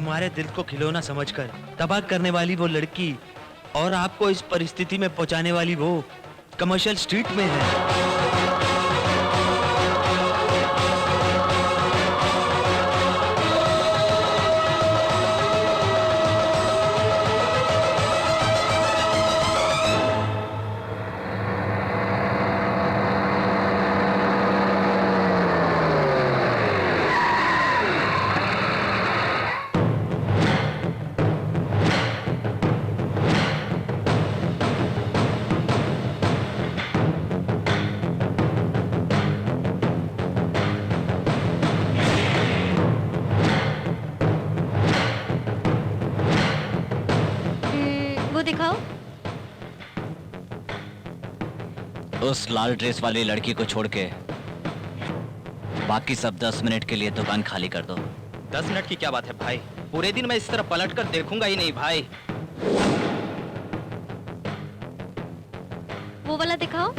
तुम्हारे दिल को खिलौना समझकर तबाह करने वाली वो लड़की और आपको इस परिस्थिति में पहुंचाने वाली वो कमर्शियल स्ट्रीट में है। उस लाल ड्रेस वाली लड़की को छोड़ के बाकी सब 10 मिनट के लिए दुकान खाली कर दो। 10 मिनट की क्या बात है भाई, पूरे दिन मैं इस तरह पलट कर देखूंगा ही नहीं भाई। वो वाला दिखाओ।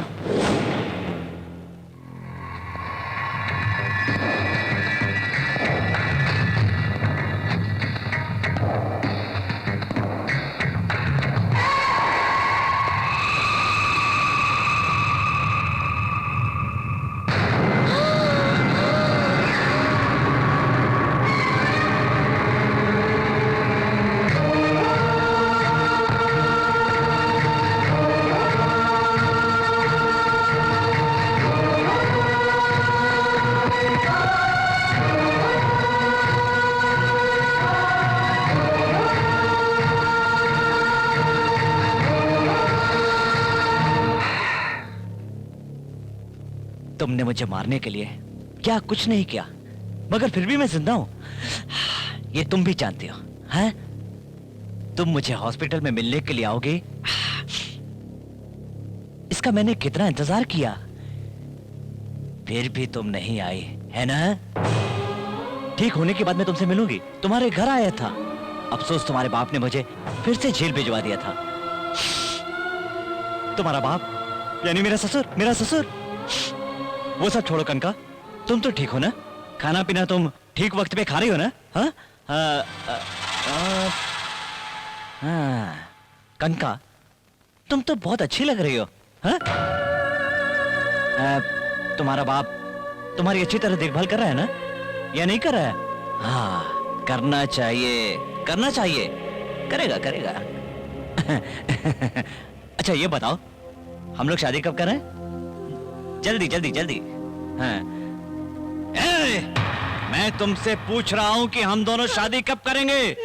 तुमने मुझे मारने के लिए क्या कुछ नहीं किया, मगर फिर भी मैं जिंदा हूं, ये तुम भी जानते हो, हैं? तुम मुझे हॉस्पिटल में मिलने के लिए आओगे, इसका मैंने कितना इंतजार किया, फिर भी तुम नहीं आई, है ना? ठीक होने के बाद मैं तुमसे मिलूंगी, तुम्हारे घर आया था। अफसोस तुम्हारे बाप ने मुझे फिर से जेल भिजवा दिया था। तुम्हारा बाप यानी मेरा ससुर। वो सब छोड़ो कनका, तुम तो ठीक हो ना? खाना पीना तुम ठीक वक्त पे खा रही हो ना? हाँ? कनका, तुम तो बहुत अच्छी लग रही हो। हाँ? तुम्हारा बाप तुम्हारी अच्छी तरह देखभाल कर रहा है ना, या नहीं कर रहा है? हाँ, करना चाहिए, करेगा। अच्छा ये बताओ, हम लोग शादी कब कर रहे हैं? जल्दी। हाँ। मैं तुमसे पूछ रहा हूं कि हम दोनों शादी कब करेंगे?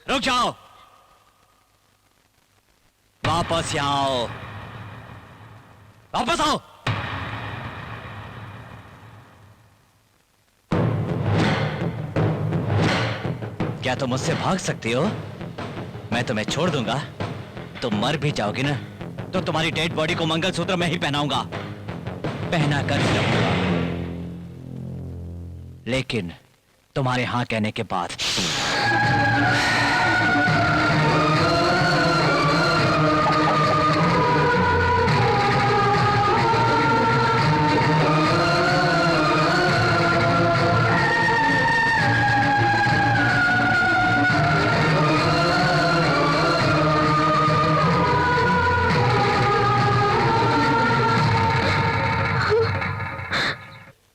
रुक जाओ, वापस आओ। क्या तुम मुझसे भाग सकती हो? मैं तुम्हें छोड़ दूंगा, तुम मर भी जाओगी ना, तो तुम्हारी डेड बॉडी को मंगलसूत्र में ही पहनाऊंगा, पहना कर ही रहूंगा, लेकिन तुम्हारे हां कहने के बाद।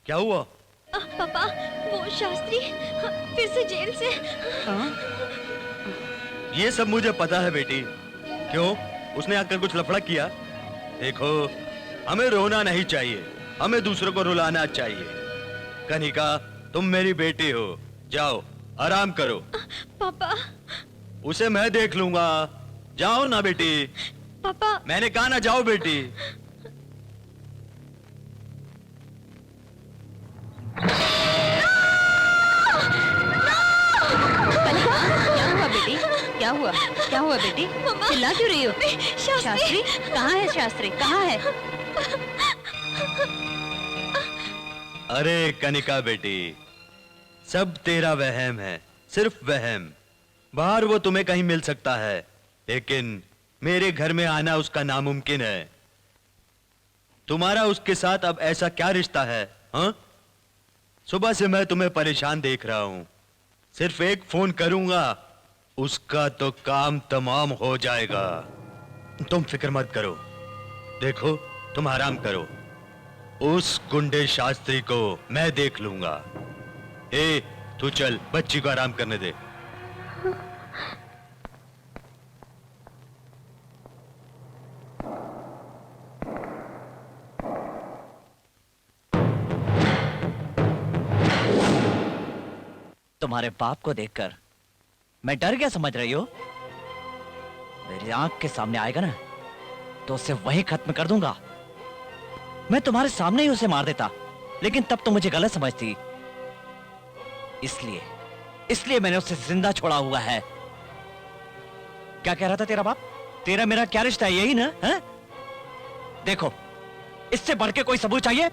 क्या हुआ? पापा, वो शास्त्री फिर से जेल से। ये सब मुझे पता है बेटी। क्यों, उसने आकर कुछ लफड़ा किया? देखो, हमें रोना नहीं चाहिए, हमें दूसरों को रुलाना चाहिए। कनिका, तुम मेरी बेटी हो, जाओ आराम करो। पापा, उसे मैं देख लूंगा, जाओ ना बेटी। पापा, मैंने कहा ना, जाओ बेटी। क्या हुआ बेटी? चिल्ला क्यों रही हो? शास्त्री कहाँ है? शास्त्री कहाँ है? अरे कनिका बेटी, सब तेरा वहम है, सिर्फ वहम। बाहर वो तुम्हें कहीं मिल सकता है, लेकिन मेरे घर में आना उसका नामुमकिन है। तुम्हारा उसके साथ अब ऐसा क्या रिश्ता है? हाँ? सुबह से मैं तुम्हें परेशान देख रहा हूं। सिर्फ एक फोन करूंगा, उसका तो काम तमाम हो जाएगा। तुम फिक्र मत करो। देखो, तुम आराम करो, उस गुंडे शास्त्री को मैं देख लूंगा। ए, तू चल, बच्ची को आराम करने दे। तुम्हारे बाप को देखकर मैं डर गया समझ रही हो? मेरी आंख के सामने आएगा ना तो उसे वहीं खत्म कर दूंगा। मैं तुम्हारे सामने ही उसे मार देता, लेकिन तब तो मुझे गलत समझती। इसलिए मैंने उसे जिंदा छोड़ा हुआ है। क्या कह रहा था तेरा बाप? तेरा मेरा क्या रिश्ता है, यही ना? है? देखो, इससे बढ़ के कोई सबूत चाहिए?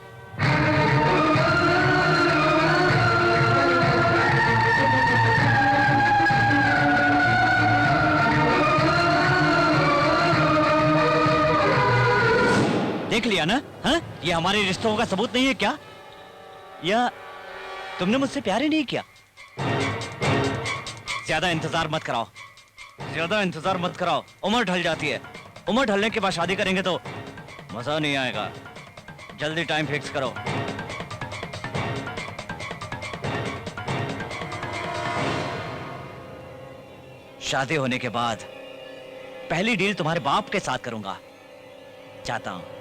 देख लिया ना? हाँ? ये हमारे रिश्तों का सबूत नहीं है क्या? या तुमने मुझसे प्यार ही नहीं किया? ज्यादा इंतजार मत कराओ, ज्यादा इंतजार मत कराओ। उम्र ढल जाती है, उम्र ढलने के बाद शादी करेंगे तो मजा नहीं आएगा। जल्दी टाइम फिक्स करो। शादी होने के बाद पहली डील तुम्हारे बाप के साथ करूंगा। चाहता हूं